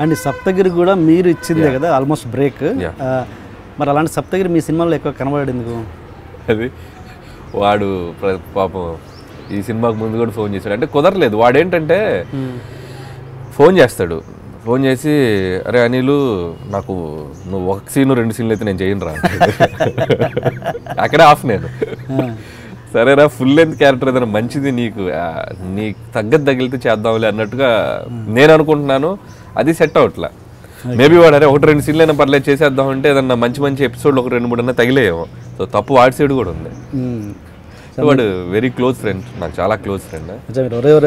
And Saptagiri కూడా మీరు ఇచ్చిందే కదా ఆల్మోస్ట్ బ్రేక్. మరి అలాంటి సప్తగిరి మీ సినిమాలో ఎక్కువ కనబడాడు ఎందుకు? అది వాడు పాపం ఈ సినిమాకు ముందు కూడా ఫోన్ చేశాడు, అంటే కుదరలేదు. వాడేంటంటే ఫోన్ చేస్తాడు, ఫోన్ చేసి అరే అనిలు నాకు నువ్వు 1 సీను 2 సీన్లు అయితే నేను చేయను రా, అక్కడే ఆఫ్ నేను. సరేరా ఫుల్ లెంత్ క్యారెక్టర్ ఏదైనా మంచిది నీకు తగ్గదు తగిలితే చేద్దాంలే అన్నట్టుగా నేను అనుకుంటున్నాను. అది సెట్ అవట్లా. మేబీ వాడు అరే 1-2 సీన్లు అయినా పర్లేదు చేసేద్దాం అంటే ఏదన్నా మంచి ఎపిసోడ్లు 1-2-3 అన్నా తగిలేయేమో. సో తప్పు వాడి సైడ్ కూడా ఉంది. వాడు వెరీ క్లోజ్ ఫ్రెండ్, నాకు చాలా క్లోజ్ ఫ్రెండ్.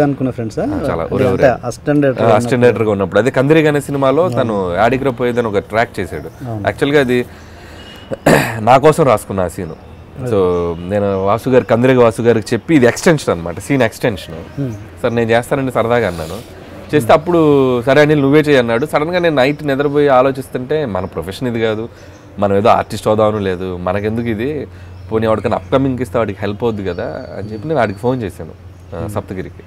అనుకున్న ఫ్రెండ్స్ చాలా అసిస్టెంట్ డైరెక్టర్గా ఉన్నప్పుడు. అదే కందిరిగా అనే సినిమాలో తను యాడికి పోయేదని ఒక ట్రాక్ చేశాడు. యాక్చువల్గా అది నా కోసం రాసుకున్న ఆ సీను. సో నేను కందిరిగా వాసు గారికి చెప్పి ఇది ఎక్స్టెన్షన్ అనమాట, సీన్ ఎక్స్టెన్షన్. సార్ నేను చేస్తానండి సరదాగా అన్నాను. చేస్తే అప్పుడు సరే అనిల్ నువ్వే చేయి అన్నాడు. సడన్గా నేను నైట్ నిద్రపోయి ఆలోచిస్తుంటే మన ప్రొఫెషన్ ఇది కాదు, మనం ఏదో ఆర్టిస్ట్ అవుదామని లేదు, మనకెందుకు ఇది, పోనీ వాడికన్నా అప్కమింగ్కి ఇస్తే వాడికి హెల్ప్ అవుద్ది కదా అని చెప్పి నేను వాడికి ఫోన్ చేశాను సప్తగిరికి.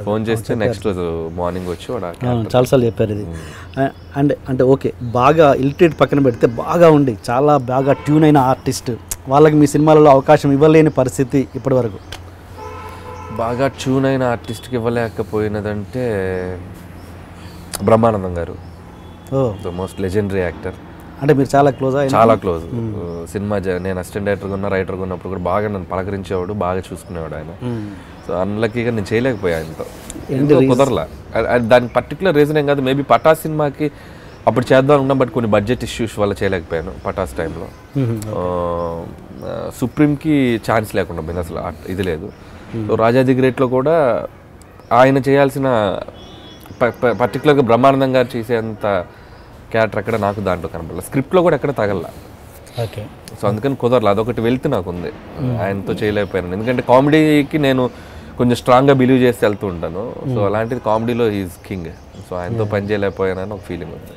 ఫోన్ చేస్తే నెక్స్ట్ రోజు మార్నింగ్ వచ్చి వాడు చాలాసార్లు చెప్పారు ఇది. అండ్ అంటే ఓకే, బాగా ఇలిటరేట్ పక్కన పెడితే బాగా ఉండి చాలా బాగా ట్యూన్ అయిన ఆర్టిస్ట్ వాళ్ళకి మీ సినిమాలలో అవకాశం ఇవ్వలేని పరిస్థితి ఇప్పటి వరకు. బాగా ట్యూన్ అయిన ఆర్టిస్ట్కి ఇవ్వలేకపోయినదంటే బ్రహ్మానందం గారు, ద మోస్ట్ లెజెండరీ యాక్టర్. అంటే మీరు చాలా క్లోజ్? చాలా క్లోజ్. సినిమా నేను అసిస్టెంట్ డైరెక్టర్గా ఉన్నా, రైటర్గా ఉన్నప్పుడు కూడా బాగా నన్ను పలకరించేవాడు, బాగా చూసుకునేవాడు ఆయన. సో అన్లక్కీగా నేను చేయలేకపోయా, ఆయనతో కుదరలా. దానికి పర్టికులర్ రీజన్ ఏం కాదు, మేబీ పటాస్ సినిమాకి అప్పుడు చేద్దాం అనుకున్నాం, బట్ కొన్ని బడ్జెట్ ఇష్యూస్ వల్ల చేయలేకపోయాను పటాస్ టైంలో. సుప్రీంకి ఛాన్స్ లేకుండా పోయింది, అసలు ఇది లేదు. సో రాజా ది గ్రేట్లో కూడా ఆయన చేయాల్సిన పర్టికులర్గా బ్రహ్మానందం గారు చేసేంత క్యారెక్టర్ అక్కడ నాకు దాంట్లో కనపడలేదు, స్క్రిప్ట్లో కూడా ఎక్కడ తగల. సో అందుకని కుదరలేదు, అదొకటి వెళ్తే నాకు ఉంది, ఆయనతో చేయలేకపోయాను. ఎందుకంటే కామెడీకి నేను కొంచెం స్ట్రాంగ్గా బిలీవ్ చేసి వెళ్తూ ఉంటాను. సో అలాంటిది కామెడీలో ఈజ్ కింగ్. సో ఆయనతో పని చేయలేకపోయానని ఒక ఫీలింగ్ ఉంది.